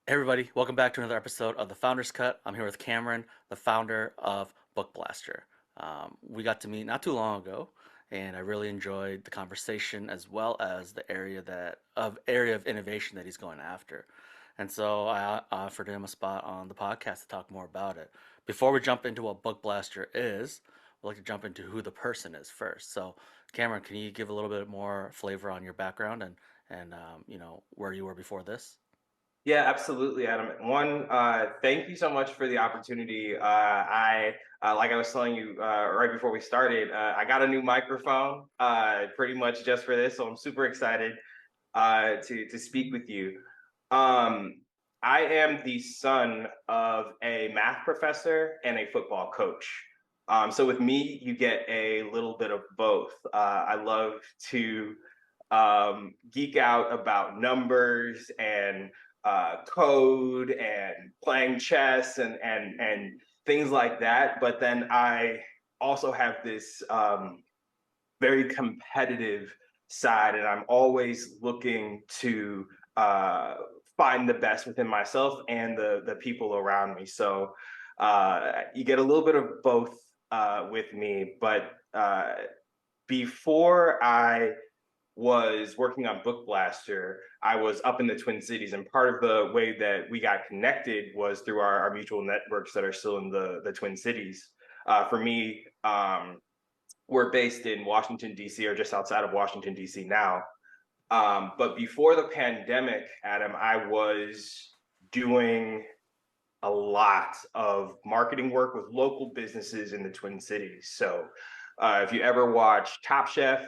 Hey everybody, welcome back to another episode of the Founders Cut. I'm here with Cameron, the founder of Book Blaster. We got to meet not too long ago, and I really enjoyed the conversation as well as the area of innovation that he's going after. And so I offered him a spot on the podcast to talk more about it. Before we jump into what Book Blaster is, we'd like to jump into who the person is first. So Cameron, can you give a little bit more flavor on your background and where you were before this? Yeah, absolutely, Adam. One, thank you so much for the opportunity. Like I was telling you right before we started, I got a new microphone, pretty much just for this, so I'm super excited to speak with you. Um, I am the son of a math professor and a football coach. So with me, you get a little bit of both. I love to geek out about numbers and code and playing chess and things like that. But then I also have this very competitive side, and I'm always looking to uh, find the best within myself and the people around me. So you get a little bit of both with me, but before I was working on Book Blaster, I was up in the Twin Cities, and part of the way that we got connected was through our mutual networks that are still in the Twin Cities. For me, we're based in Washington D.C. or just outside of Washington D.C. now. But before the pandemic, Adam, I was doing a lot of marketing work with local businesses in the Twin Cities. So if you ever watch Top Chef,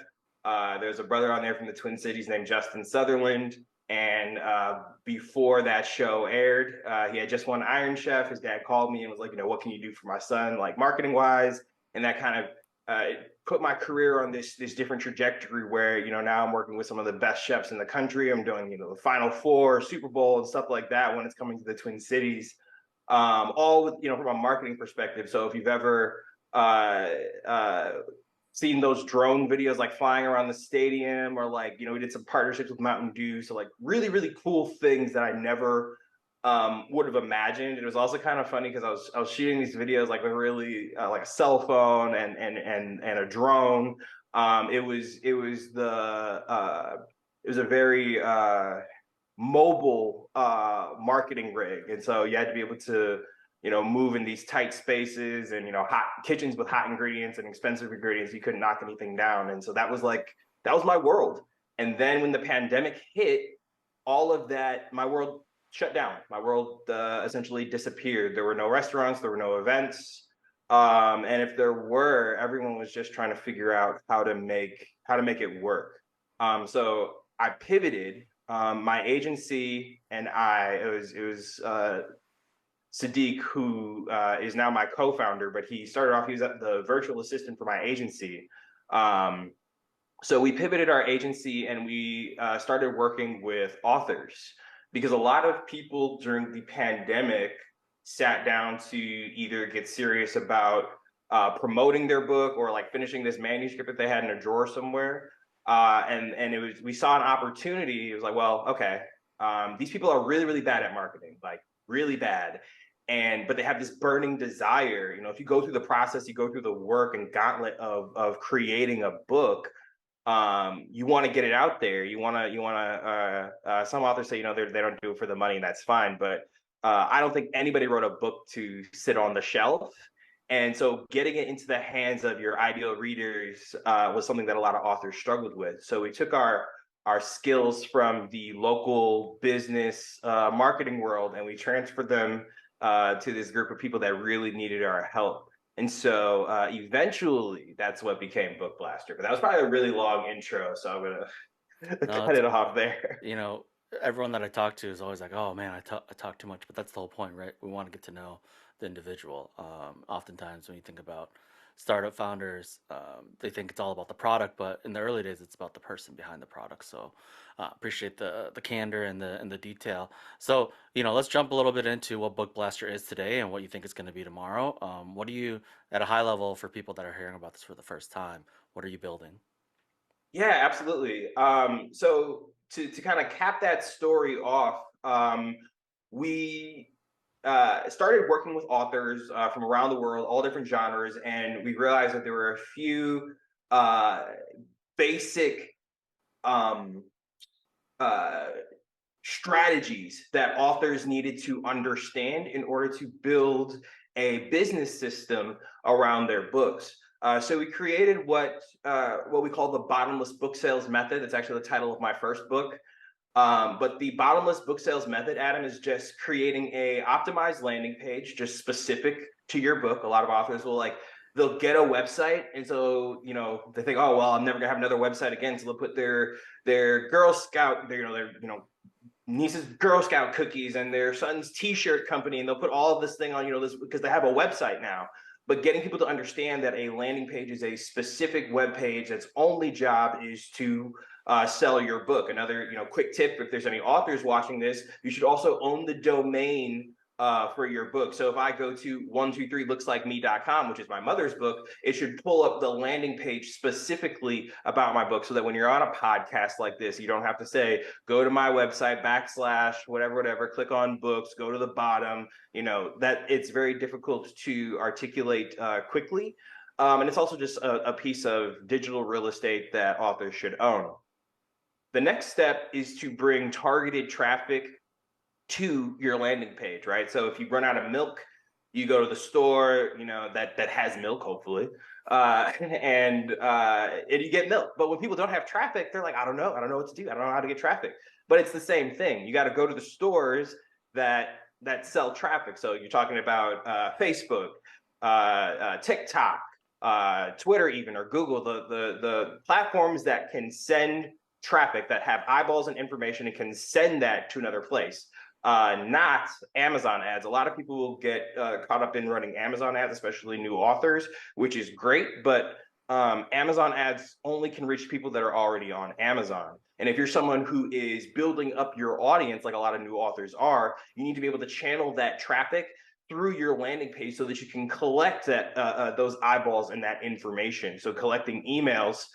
there's a brother on there from the Twin Cities named Justin Sutherland. And before that show aired, he had just won Iron Chef. His dad called me and was like, what can you do for my son, like marketing wise? And that kind of put my career on this different trajectory where, now I'm working with some of the best chefs in the country. I'm doing, the Final Four, Super Bowl, and stuff like that when it's coming to the Twin Cities, all with from a marketing perspective. So if you've ever uh, uh, seen those drone videos like flying around the stadium, or like we did some partnerships with Mountain Dew, so like really cool things that I never would have imagined. It was also kind of funny because I was shooting these videos like with really like a cell phone and a drone. It was a very mobile marketing rig, and so you had to be able to move in these tight spaces and hot kitchens with hot ingredients and expensive ingredients. You couldn't knock anything down, and so that was my world. And then when the pandemic hit, all of that, my world shut down. My world essentially disappeared. There were no restaurants, there were no events, and if there were, everyone was just trying to figure out how to make it work. So I pivoted. My agency and it was Sadiq, who is now my co-founder, but he started off, he was the virtual assistant for my agency. Um, so we pivoted our agency and we started working with authors, because a lot of people during the pandemic sat down to either get serious about promoting their book or like finishing this manuscript that they had in a drawer somewhere. And it was, we saw an opportunity. It was like, well, okay, these people are really bad at marketing, like really bad. But they have this burning desire. If you go through the process, you go through the work and gauntlet of creating a book, you want to get it out there. Some authors say, they don't do it for the money, and that's fine. But I don't think anybody wrote a book to sit on the shelf. And so getting it into the hands of your ideal readers was something that a lot of authors struggled with. So we took our skills from the local business marketing world, and we transferred them to this group of people that really needed our help. And so eventually that's what became Book Blaster. But that was probably a really long intro, so I'm gonna No, cut it off there. you know, everyone that I talk to is always like, "Oh man, I talk too much," but that's the whole point, right? We want to get to know the individual. Oftentimes, when you think about startup founders, they think it's all about the product, but in the early days, it's about the person behind the product. So, appreciate the candor and the detail. So, let's jump a little bit into what Book Blaster is today and what you think it's going to be tomorrow. What do you, at a high level, for people that are hearing about this for the first time, what are you building? Yeah, absolutely. So to kind of cap that story off, we started working with authors from around the world, all different genres, and we realized that there were a few uh, basic um, uh, strategies that authors needed to understand in order to build a business system around their books. So we created what we call the bottomless book sales method. That's actually the title of my first book. But the bottomless book sales method, Adam, is just creating a optimized landing page, just specific to your book. A lot of authors will they'll get a website, and so they think, oh well, I'm never gonna have another website again. So they'll put their Girl Scout, their niece's Girl Scout cookies and their son's T-shirt company, and they'll put all of this thing on this because they have a website now. But getting people to understand that a landing page is a specific web page that's only job is to sell your book. Another quick tip: if there's any authors watching this, you should also own the domain for your book. So if I go to 123lookslikeme.com, which is my mother's book, it should pull up the landing page specifically about my book, so that when you're on a podcast like this, you don't have to say, go to my website, / whatever, click on books, go to the bottom, that it's very difficult to articulate quickly. And it's also just a piece of digital real estate that authors should own. The next step is to bring targeted traffic to your landing page, right? So if you run out of milk, you go to the store, that has milk, hopefully, and you get milk. But when people don't have traffic, they're like, I don't know what to do. I don't know how to get traffic. But it's the same thing. You got to go to the stores that sell traffic. So you're talking about Facebook, TikTok, Twitter, even, or Google, the platforms that can send traffic, that have eyeballs and information, and can send that to another place. Not Amazon ads. A lot of people will get caught up in running Amazon ads, especially new authors, which is great, but Amazon ads only can reach people that are already on Amazon. And if you're someone who is building up your audience, like a lot of new authors are, you need to be able to channel that traffic through your landing page so that you can collect those eyeballs and that information. So collecting emails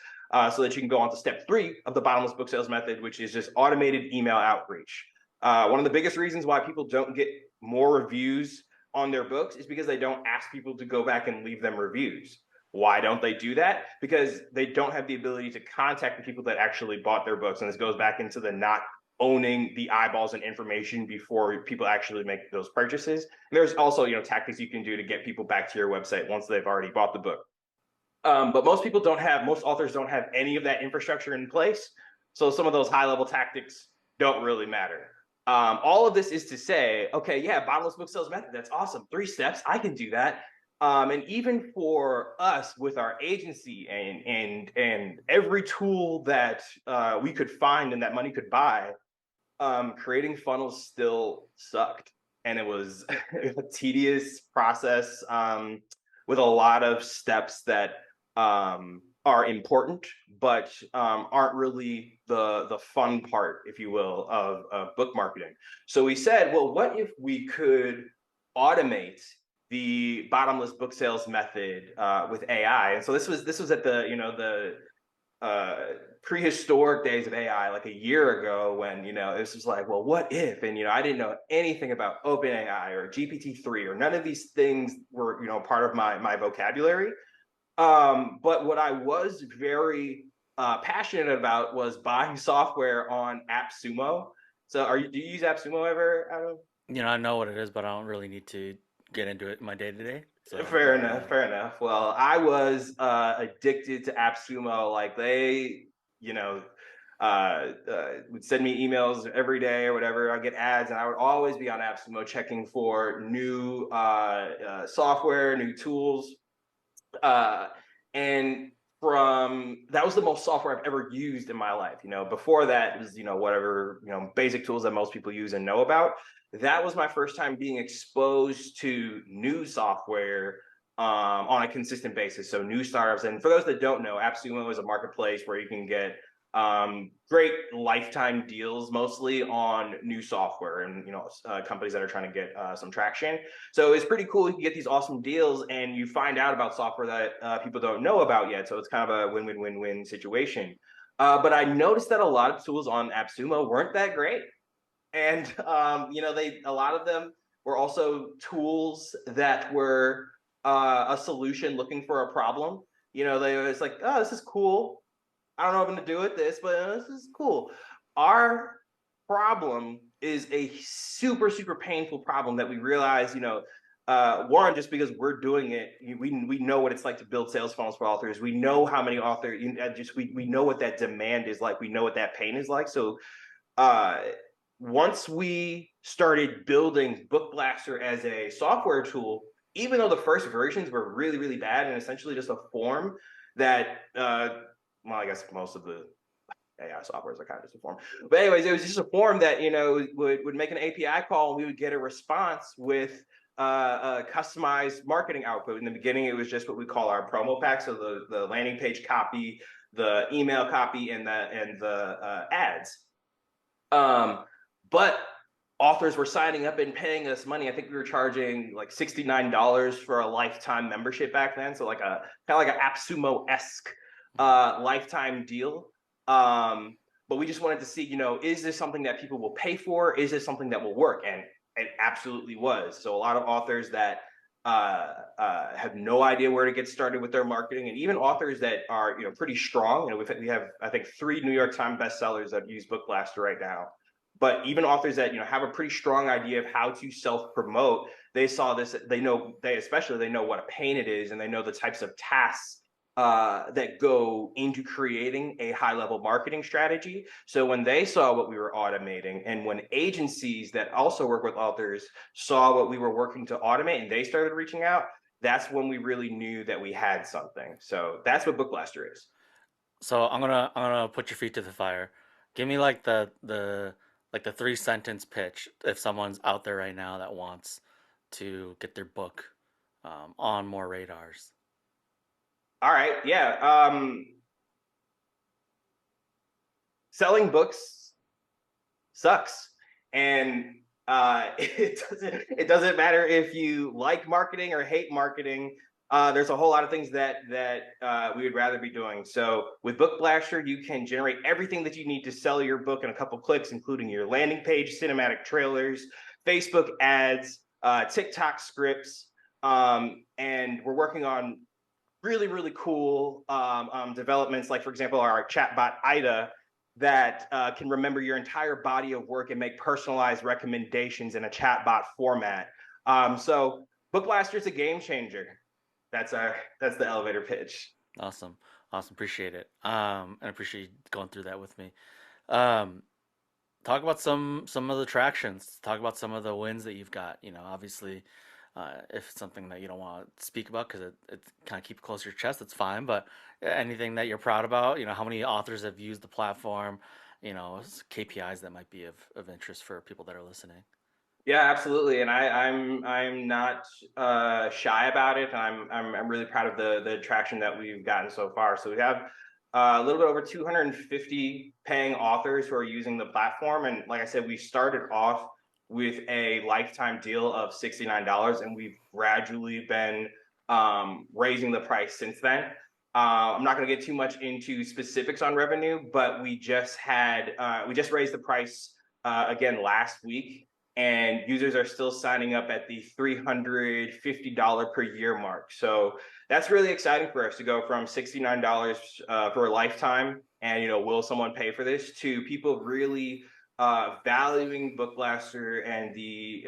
so that you can go on to step 3 of the bottomless book sales method, which is just automated email outreach. One of the biggest reasons why people don't get more reviews on their books is because they don't ask people to go back and leave them reviews. Why don't they do that? Because they don't have the ability to contact the people that actually bought their books. And this goes back into the not owning the eyeballs and information before people actually make those purchases. And there's also, tactics you can do to get people back to your website once they've already bought the book. But most authors don't have any of that infrastructure in place. So some of those high-level tactics don't really matter. All of this is to say, okay, yeah, bottomless book sales method, that's awesome. 3 steps, I can do that. And even for us with our agency and every tool that we could find and that money could buy, creating funnels still sucked. And it was a tedious process with a lot of steps that are important, but aren't really the fun part, if you will, of book marketing. So we said, well, what if we could automate the bottomless book sales method with AI? And so this was at the prehistoric days of AI, like a year ago, when this was like, well, what if? And I didn't know anything about OpenAI or GPT-3, or none of these things were part of my vocabulary. But what I was very passionate about was buying software on AppSumo. So do you use AppSumo ever, Adam? I know what it is, but I don't really need to get into it in my day to day. So, Fair enough. Well, I was addicted to AppSumo. Like they, would send me emails every day or whatever. I'd get ads, and I would always be on AppSumo checking for new software, new tools. And that was the most software I've ever used in my life. Before that, it was whatever basic tools that most people use and know about. That was my first time being exposed to new software on a consistent basis. So new startups. And for those that don't know, AppSumo is a marketplace where you can get great lifetime deals, mostly on new software and companies that are trying to get some traction. So it's pretty cool. You can get these awesome deals, and you find out about software that people don't know about yet. So it's kind of a win-win-win-win situation. But I noticed that a lot of tools on AppSumo weren't that great. And a lot of them were also tools that were a solution looking for a problem. They was like, oh, this is cool. I don't know if I'm going to do it this, but this is cool. Our problem is a super, super painful problem that we realize, one, just because we're doing it, we know what it's like to build sales funnels for authors. We know how many authors, we know what that demand is like. We know what that pain is like. So uh, once we started building Book Blaster as a software tool, even though the first versions were really, really bad and essentially just a form that, well, I guess most of the AI softwares are kind of just a form. But anyways, it was just a form that, would make an API call and we would get a response with a customized marketing output. In the beginning, it was just what we call our promo pack. So the landing page copy, the email copy, and the ads. But authors were signing up and paying us money. I think we were charging like $69 for a lifetime membership back then. So like a kind of like an AppSumo-esque lifetime deal. But we just wanted to see, is this something that people will pay for? Is this something that will work? And it absolutely was. So a lot of authors that have no idea where to get started with their marketing, and even authors that are pretty strong. We have I think 3 New York Times bestsellers that use Book Blaster right now. But even authors that have a pretty strong idea of how to self promote, they saw this. They know what a pain it is, and they know the types of tasks that go into creating a high level marketing strategy. So when they saw what we were automating, and when agencies that also work with authors saw what we were working to automate and they started reaching out, that's when we really knew that we had something. So that's what Book Blaster is. So I'm gonna put your feet to the fire. Give me like the 3 sentence pitch if someone's out there right now that wants to get their book on more radars. All right. Yeah. Selling books sucks. And it doesn't matter if you like marketing or hate marketing. There's a whole lot of things that we would rather be doing. So with Book Blaster, you can generate everything that you need to sell your book in a couple clicks, including your landing page, cinematic trailers, Facebook ads, TikTok scripts, and we're working on really, really cool developments, like, for example, our chatbot Ida that can remember your entire body of work and make personalized recommendations in a chatbot format. So Book Blaster is a game changer. That's the elevator pitch. Awesome, awesome, appreciate it. And appreciate you going through that with me. Um, Talk about some of the tractions. Talk about some of the wins that you've got. Obviously, if it's something that you don't want to speak about because it kind of keep close to your chest, that's fine. But anything that you're proud about, how many authors have used the platform, KPIs that might be of interest for people that are listening. Yeah, absolutely, and I'm not shy about it. I'm really proud of the traction that we've gotten so far. So we have a little bit over 250 paying authors who are using the platform, and like I said, we started off with a lifetime deal of $69, and we've gradually been raising the price since then. I'm not going to get too much into specifics on revenue, but we just raised the price again last week, and users are still signing up at the $350 per year mark. So that's really exciting for us to go from $69 for a lifetime, and will someone pay for this, to people really valuing Book Blaster and the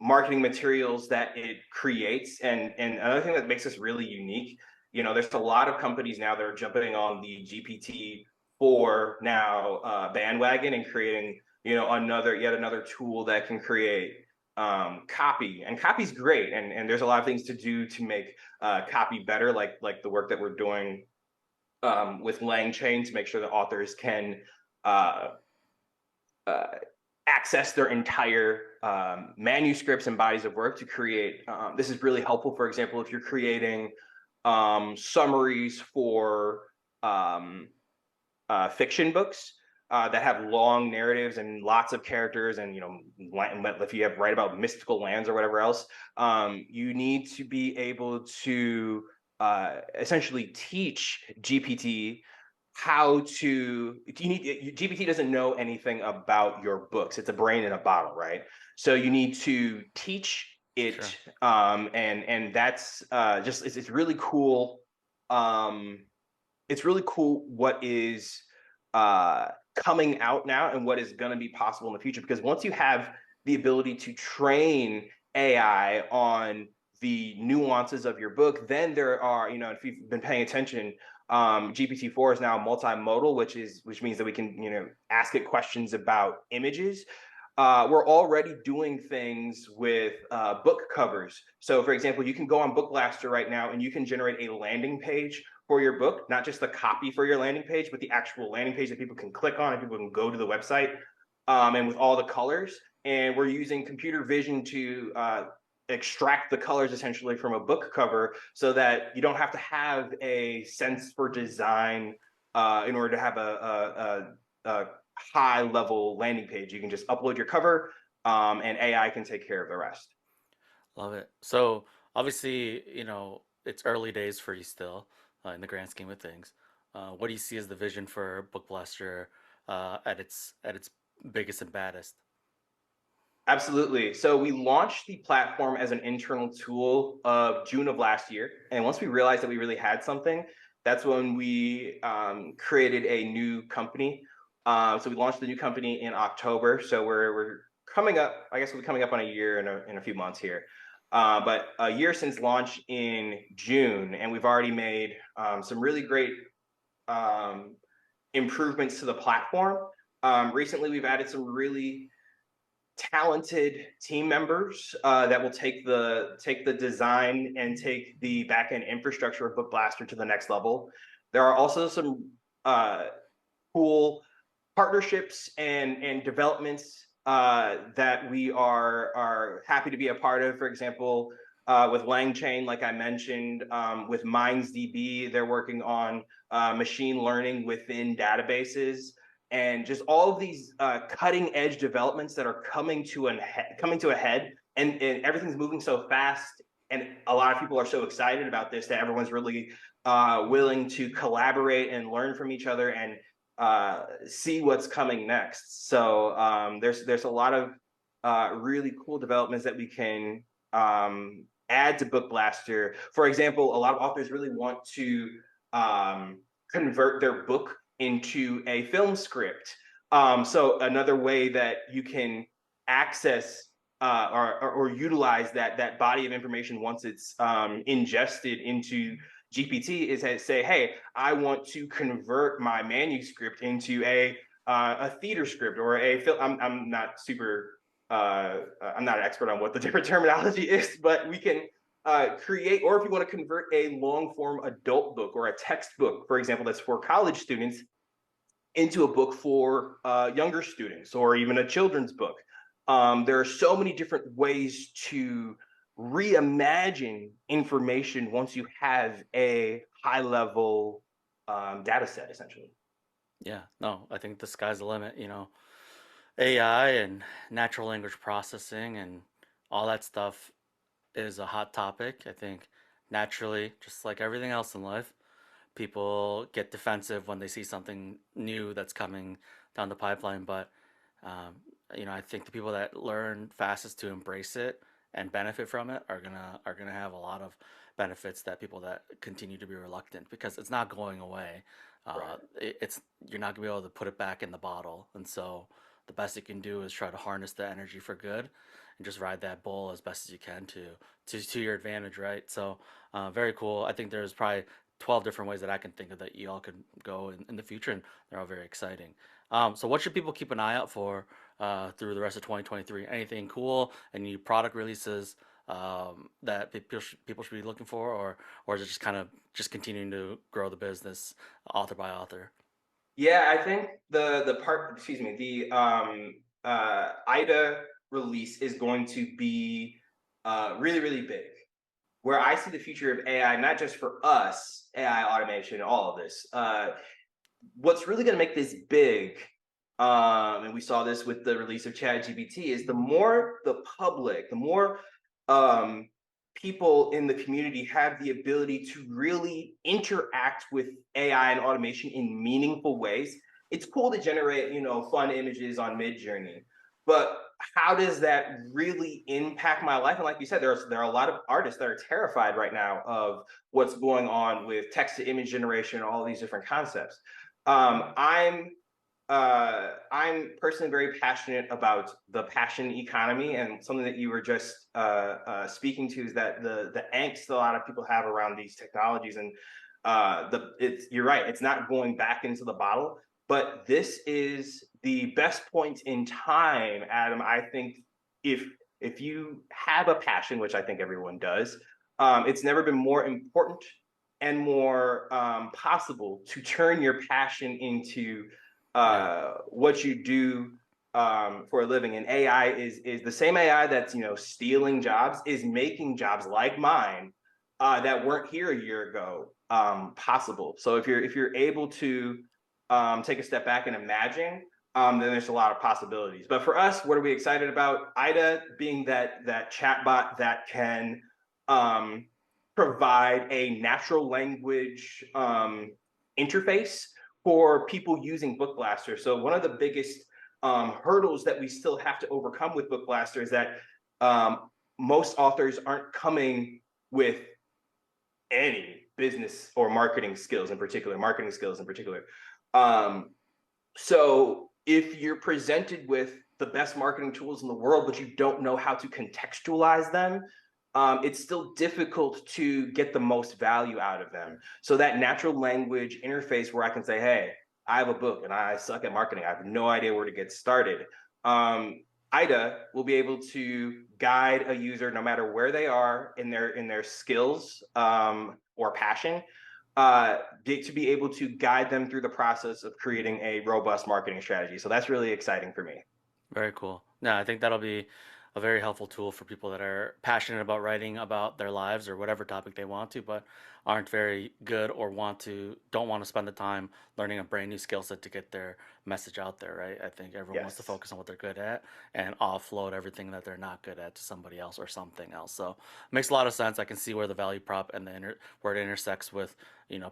marketing materials that it creates. And another thing that makes us really unique, there's a lot of companies now that are jumping on the GPT-4 now bandwagon and creating, yet another tool that can create copy. And copy's great, and there's a lot of things to do to make copy better, like the work that we're doing with LangChain to make sure that authors can access their entire manuscripts and bodies of work to create. This is really helpful, for example, if you're creating summaries for fiction books that have long narratives and lots of characters, and if you write about mystical lands or whatever else, you need to be able to essentially teach GPT how to you need GPT doesn't know anything about your books. It's a brain in a bottle, right? So you need to teach it, Sure. and that's just it's really cool. Um, it's really cool what is coming out now and what is going to be possible in the future. Because once you have the ability to train AI on the nuances of your book, then there are, if you've been paying attention, GPT-4 is now multimodal, which means that we can, ask it questions about images. We're already doing things with book covers. So, for example, you can go on Book Blaster right now and you can generate a landing page for your book, not just the copy for your landing page, but the actual landing page that people can click on and people can go to the website, and with all the colors. And we're using computer vision to extract the colors essentially from a book cover so that you don't have to have a sense for design in order to have a high level landing page. You can just upload your cover, and AI can take care of the rest. Love it. So obviously, it's early days for you still, in the grand scheme of things. What do you see as the vision for Book Blaster at its biggest and baddest? Absolutely. So we launched the platform as an internal tool of June of last year. And once we realized that we really had something, that's when we created a new company. So we launched the new company in October. So we're coming up, I guess we'll be coming up on a year in a few months here. But a year since launch in June, and we've already made some really great um, improvements to the platform. Recently, we've added some really talented team members that will take the design and take the backend infrastructure of Book Blaster to the next level. There are also some cool partnerships and developments that we are happy to be a part of. For example, with LangChain, like I mentioned, with MindsDB, they're working on machine learning within databases, and just all of these cutting edge developments that are coming to a head, and everything's moving so fast. And a lot of people are so excited about this that everyone's really willing to collaborate and learn from each other and see what's coming next. So there's a lot of really cool developments that we can add to Book Blaster. For example, a lot of authors really want to convert their book into a film script. So another way that you can access or utilize that body of information once it's ingested into GPT is to say, hey, I want to convert my manuscript into a theater script or a film. I'm not super. I'm not an expert on what the different terminology is, but we can create, or if you want to convert a long form adult book or a textbook, for example, that's for college students, into a book for younger students or even a children's book. There are so many different ways to reimagine information once you have a high level data set, essentially. Yeah, no, I think the sky's the limit. AI and natural language processing and all that stuff is a hot topic. I think naturally, just like everything else in life, people get defensive when they see something new that's coming down the pipeline. But um, I think the people that learn fastest to embrace it and benefit from it are gonna have a lot of benefits that people that continue to be reluctant because it's not going away. Right. It's you're not gonna be able to put it back in the bottle, and so the best you can do is try to harness the energy for good and just ride that bull as best as you can to your advantage, right? So very cool. I think there's probably 12 different ways that I can think of that you all could go in the future, and they're all very exciting. So what should people keep an eye out for through the rest of 2023? Anything cool? Any product releases that people should be looking for, or is it just kind of just continuing to grow the business author by author? Yeah, I think the part, excuse me, the IDA release is going to be really, really big. Where I see the future of AI, not just for us, AI automation, all of this. What's really going to make this big, and we saw this with the release of ChatGPT, is the more the public, the more um, people in the community have the ability to really interact with AI and automation in meaningful ways. It's cool to generate, fun images on Midjourney, but how does that really impact my life? And like you said, there are a lot of artists that are terrified right now of what's going on with text to image generation and all these different concepts. I'm personally very passionate about the passion economy, and something that you were just speaking to is that the angst a lot of people have around these technologies, and you're right, it's not going back into the bottle, but this is the best point in time, Adam. I think if you have a passion, which I think everyone does, it's never been more important and more possible to turn your passion into Yeah. what you do for a living. And AI is the same AI that's stealing jobs, is making jobs like mine that weren't here a year ago possible. So if you're able to take a step back and imagine, then there's a lot of possibilities. But for us, what are we excited about? Ida being that chatbot that can provide a natural language interface for people using Book Blaster. So one of the biggest hurdles that we still have to overcome with Book Blaster is that most authors aren't coming with any business or marketing skills in particular, so if you're presented with the best marketing tools in the world, but you don't know how to contextualize them, it's still difficult to get the most value out of them. So that natural language interface where I can say, hey, I have a book and I suck at marketing, I have no idea where to get started. Ida will be able to guide a user no matter where they are in their skills or passion, to be able to guide them through the process of creating a robust marketing strategy. So that's really exciting for me. Very cool. No, I think that'll be a very helpful tool for people that are passionate about writing about their lives or whatever topic they want to, but aren't very good or don't want to spend the time learning a brand new skill set to get their message out there, right? I think everyone wants to Yes. focus on what they're good at and offload everything that they're not good at to somebody else or something else. So it makes a lot of sense. I can see where the value prop and where it intersects with,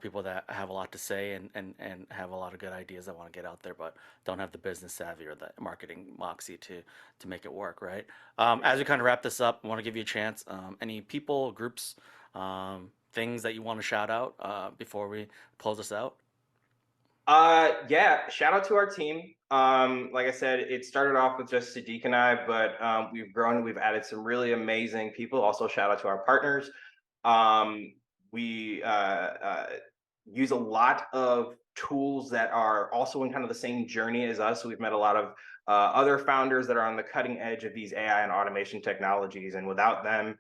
people that have a lot to say and have a lot of good ideas that want to get out there, but don't have the business savvy or the marketing moxie to make it work, right? As we kind of wrap this up, I want to give you a chance. Any people, groups, things that you want to shout out before we close this out? Yeah, shout out to our team. Like I said, it started off with just Sadiq and I, but we've grown, we've added some really amazing people. Also, shout out to our partners. We use a lot of tools that are also in kind of the same journey as us. So we've met a lot of other founders that are on the cutting edge of these AI and automation technologies, and without them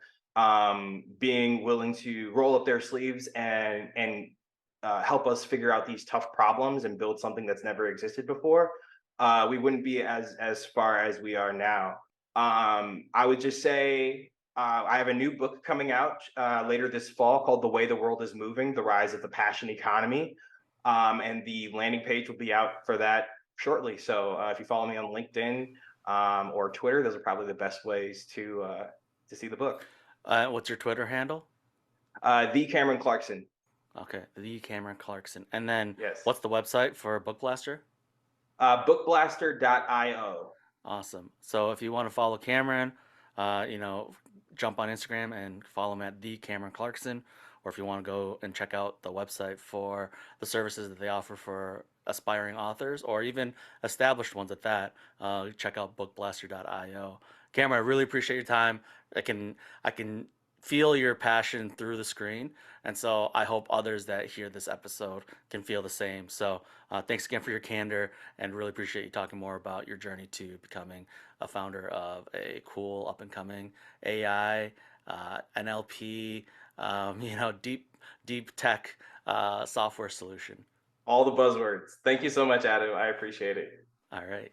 being willing to roll up their sleeves and help us figure out these tough problems and build something that's never existed before, we wouldn't be as far as we are now. I would just say I have a new book coming out later this fall called The Way the World is Moving, The Rise of the Passion Economy. And the landing page will be out for that shortly. So if you follow me on LinkedIn or Twitter, those are probably the best ways to see the book. What's your Twitter handle? The Cameron Clarkson. Okay, the Cameron Clarkson. And then Yes. what's the website for Book Blaster? Bookblaster.io. Awesome. So if you want to follow Cameron, uh, you know, jump on Instagram and follow him at the Cameron Clarkson. Or if you want to go and check out the website for the services that they offer for aspiring authors or even established ones at that, check out bookblaster.io. Cameron, I really appreciate your time. I can feel your passion through the screen, and so I hope others that hear this episode can feel the same. So thanks again for your candor, and really appreciate you talking more about your journey to becoming a founder of a cool up and coming AI, NLP, deep tech software solution. All the buzzwords. Thank you so much, Adam. I appreciate it. All right.